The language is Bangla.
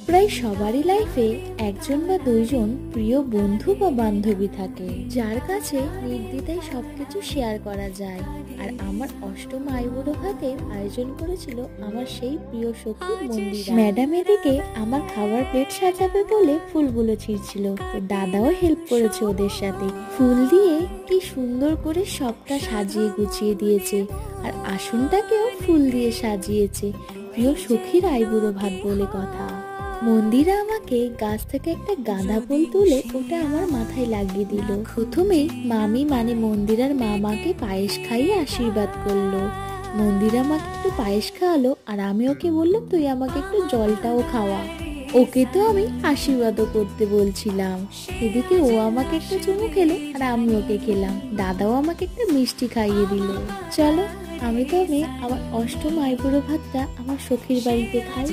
প্রায় সবারই লাইফে একজন বা দুইজন প্রিয় বন্ধু বা বান্ধবী থাকে, যার কাছে নির্দ্বিধায় সবকিছু শেয়ার করা যায়। আর আমার অষ্টম আইবুড়ো ভাতের আয়োজন করেছিল আমার সেই প্রিয় সখী মন্দিরা। ম্যাডাম এদিকে আমার খাবার প্লেট সাজাবে বলে ফুলগুলো ছিঁড়ছিল, তো দাদাও হেল্প করেছে ওদের সাথে। ফুল দিয়ে কি সুন্দর করে সবটা সাজিয়ে গুছিয়ে দিয়েছে, আর আসনটাকেও ফুল দিয়ে সাজিয়েছে। প্রিয় সখীর আইবুড়ো ভাত বলে কথা। মন্দিরা আমাকে গাছ থেকে একটা গাঁদা ফুল তুলে ওটা আমার মাথায় লাগিয়ে দিল। প্রথমেই মামি মানে মন্দিরার মামাকে পায়েস খাইয়ে আশীর্বাদ করলো। মন্দিরা আমাকে একটু পায়েস খাওয়ালো, আর আমি ওকে বললাম তুই আমাকে একটু জলটাও খাওয়া। ওকে তো আমি আশীর্বাদও করতে বলছিলাম। এদিকে ও আমাকে একটা চুমু খেলো, আর আমি ওকে খেলাম। দাদাও আমাকে একটা মিষ্টি খাইয়ে দিল। চলো আমি তবে আমার অষ্টম আইবুড়ো ভাতটা আমার সখীর বাড়িতে খাই।